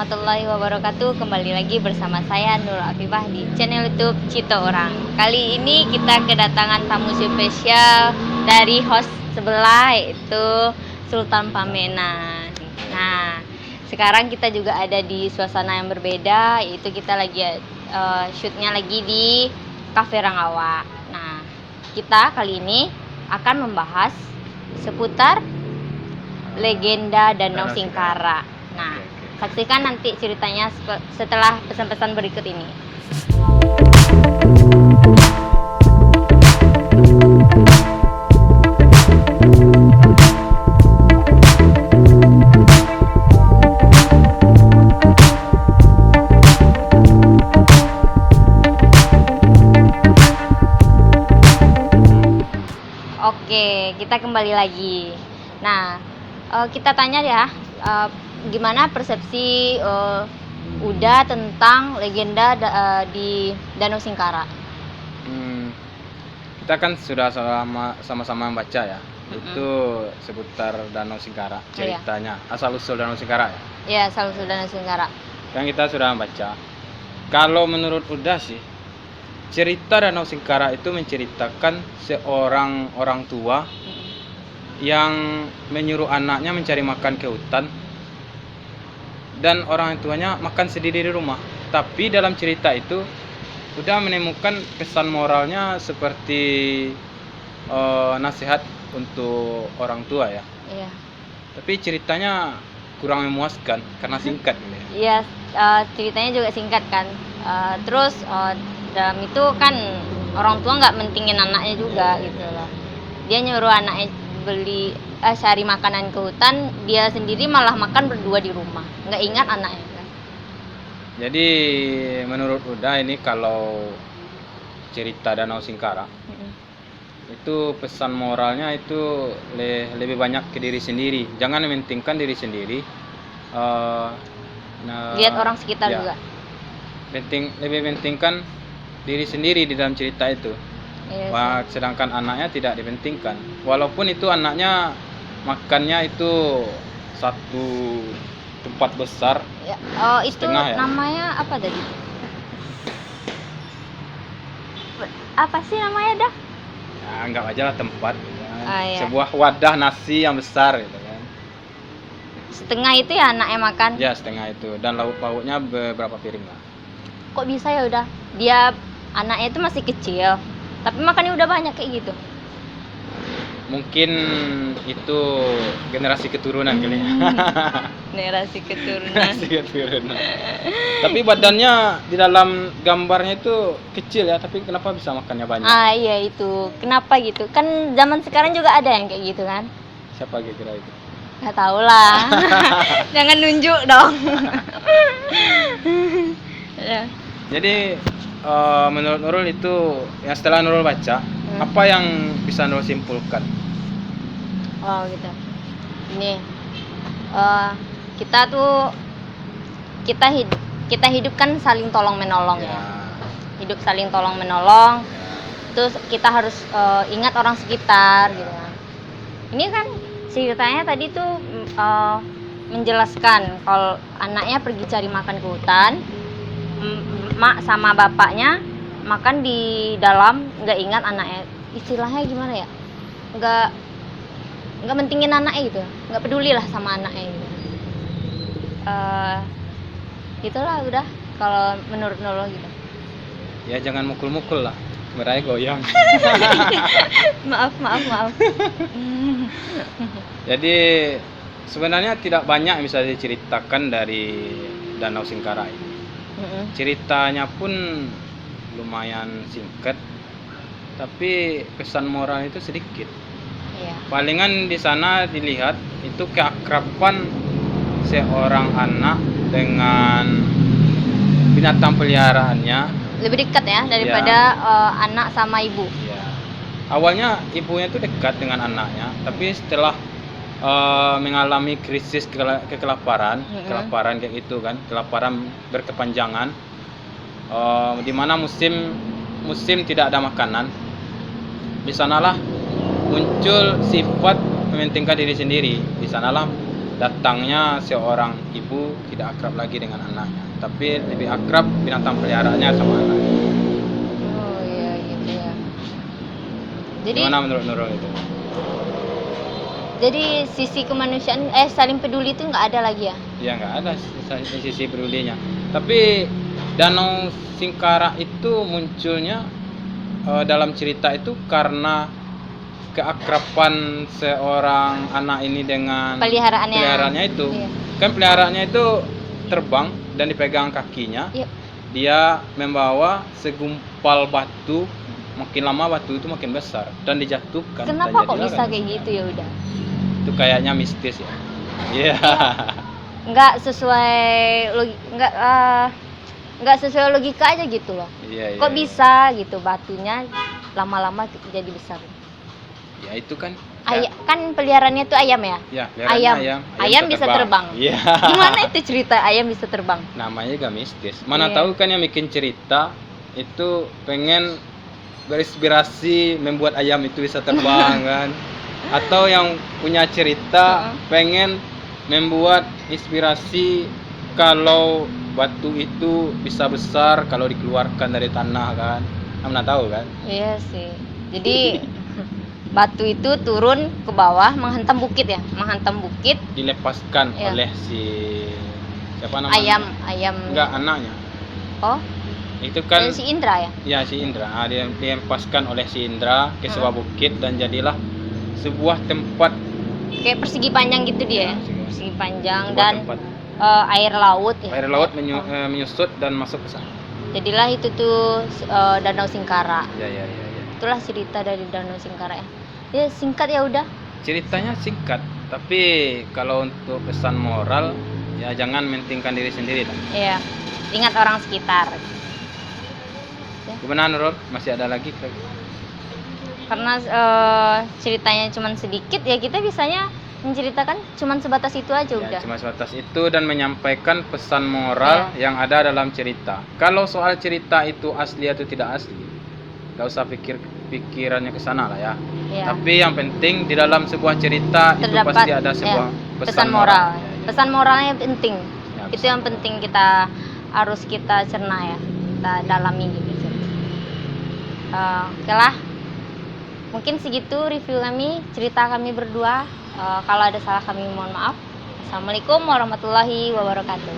warahmatullahi wabarakatuh. Kembali lagi bersama saya Nur Afifah di channel YouTube Cito Orang. Kali ini kita kedatangan tamu spesial dari host sebelah, yaitu Sultan Pamena. Nah, sekarang kita juga ada di suasana yang berbeda, yaitu kita lagi shootnya lagi di Cafe Rangawa. Nah, kita kali ini akan membahas seputar legenda Danau Singkara. Nah, saksikan nanti ceritanya setelah pesan-pesan berikut ini. Oke, kita kembali lagi. Nah, kita tanya ya, gimana persepsi Uda tentang legenda di Danau Singkara? Kita kan sudah sama-sama membaca ya, itu seputar Danau Singkara, ceritanya, asal-usul Danau Singkara ya? Iya, asal-usul Danau Singkara. Kan kita sudah membaca. Kalau menurut Uda sih, cerita Danau Singkara itu menceritakan seorang orang tua yang menyuruh anaknya mencari makan ke hutan, dan orang tuanya makan sendiri di rumah. Tapi dalam cerita itu udah menemukan pesan moralnya seperti nasihat untuk orang tua ya. Iya. Tapi ceritanya kurang memuaskan karena singkat gitu ya. Iya, ceritanya juga singkat kan. Terus dalam itu kan orang tua nggak mentingin anaknya juga gitu loh. Dia nyuruh anaknya cari makanan ke hutan, dia sendiri malah makan berdua di rumah, nggak ingat anaknya kan. Jadi menurut Uda ini kalau cerita Danau Singkara itu pesan moralnya itu lebih banyak ke diri sendiri, jangan mementingkan diri sendiri, lihat orang sekitar ya, juga. lebih pentingkan diri sendiri di dalam cerita itu. Iya, sedangkan anaknya tidak dipentingkan, walaupun itu anaknya makannya itu satu tempat besar ya, itu setengah ya. Namanya apa tadi? Apa sih namanya dah? Ya, anggap aja lah tempat ya. Iya. Sebuah wadah nasi yang besar gitu kan. Setengah itu ya anaknya makan. Ya, setengah itu, dan lauk pauknya beberapa piring lah. Kok bisa ya udah? Dia anaknya itu masih kecil, tapi makannya udah banyak kayak gitu. Mungkin itu generasi keturunan kali ya. Generasi keturunan. Generasi keturunan. Tapi badannya di dalam gambarnya itu kecil ya, tapi kenapa bisa makannya banyak? Iya itu. Kenapa gitu? Kan zaman sekarang juga ada yang kayak gitu kan? Siapa kira itu? Nggak tahu lah. Jangan nunjuk dong. Ya. Jadi menurut Nurul itu, yang setelah Nurul baca, apa yang bisa Nurul simpulkan? Oh gitu. Ini kita hidup kan saling tolong menolong ya. Hidup saling tolong menolong. Terus kita harus ingat orang sekitar gitu kan. Ini kan ceritanya tadi tuh menjelaskan kalau anaknya pergi cari makan ke hutan, mak sama bapaknya makan di dalam, nggak ingat anaknya. Istilahnya gimana ya, nggak mentingin anaknya gitu, nggak peduli lah sama anaknya gitu. Itulah udah kalau menurut Nolo gitu. Ya jangan mukul-mukul lah, meraya goyang. maaf. Jadi sebenarnya tidak banyak yang bisa diceritakan dari Danau Singkara ini. Ceritanya pun lumayan singkat, tapi pesan moral itu sedikit. Iya. Palingan di sana dilihat itu keakraban seorang anak dengan binatang peliharaannya. Lebih dekat ya daripada anak sama ibu. Ya. Awalnya ibunya itu dekat dengan anaknya, tapi setelah mengalami krisis kelaparan kayak gitu kan, kelaparan berkepanjangan, di mana musim tidak ada makanan. Di sanalah muncul sifat mementingkan diri sendiri. Di sanalah datangnya seorang ibu tidak akrab lagi dengan anaknya, tapi lebih akrab binatang peliharaannya sama anaknya. Oh iya gitu ya. Jadi Gimana menurut Nurul itu? jadi sisi kemanusiaan saling peduli itu nggak ada lagi ya? Ya nggak ada sisi pedulinya. Tapi Danau Singkara itu munculnya dalam cerita itu karena keakraban seorang anak ini dengan peliharaannya itu. Iya. Kan peliharaannya itu terbang dan dipegang kakinya. Iya. Dia membawa segumpal batu, makin lama batu itu makin besar dan dijatuhkan. Kenapa dan kok jadilah bisa Danau kayak Singkara. gitu ya udah? Itu kayaknya mistis ya. Iya. Nggak sesuai nggak sesuai logika aja gitu loh. Iya, Kok iya. bisa gitu batunya lama-lama jadi besar? Ya itu kan. Kan peliharaannya tuh ayam ya? Ya, Ayam bisa terbang. Iya. Gimana itu cerita ayam bisa terbang? Namanya juga mistis. Mana Iya. tahu kan yang bikin cerita itu pengen berinspirasi membuat ayam itu bisa terbang kan? Atau yang punya cerita pengen membuat inspirasi kalau batu itu bisa besar kalau dikeluarkan dari tanah kan? Mana tahu kan? Iya sih. Jadi batu itu turun ke bawah menghantam bukit ya, menghantam bukit. Dilepaskan Iya. oleh si siapa namanya? Ayam. Enggak, anaknya. Oh, Itu kan si Indra ya? ya si Indra. Dia dilepaskan oleh si Indra ke sebuah bukit dan jadilah sebuah tempat. Kayak persegi panjang gitu dia ya. Ya, Persegi panjang sebuah dan tempat. air laut ya. Air laut menyusut dan masuk ke sana. Jadilah itu tuh Danau Singkara. Ya. Itulah cerita dari Danau Singkara ya. Ya singkat ya udah. Ceritanya singkat, tapi kalau untuk pesan moral ya jangan mentingkan diri sendiri lah. Iya. Ingat orang sekitar. Gimana Nurul? Masih ada lagi? Karena ceritanya cuma sedikit ya kita bisanya menceritakan cuma sebatas itu aja Ya, udah. cuma sebatas itu dan menyampaikan pesan moral yang ada dalam cerita. Kalau soal cerita itu asli atau tidak asli, nggak usah pikirannya ke sana lah ya. Iya. Tapi yang penting di dalam sebuah cerita itu Terdapat, pasti ada sebuah pesan moral. Ya, ya. Pesan moralnya penting. Ya, Itu pesan yang penting kita harus kita cerna ya, kita dalami gitu. Oke lah. Mungkin segitu review kami, cerita kami berdua. Kalau ada salah kami mohon maaf. Assalamualaikum warahmatullahi wabarakatuh.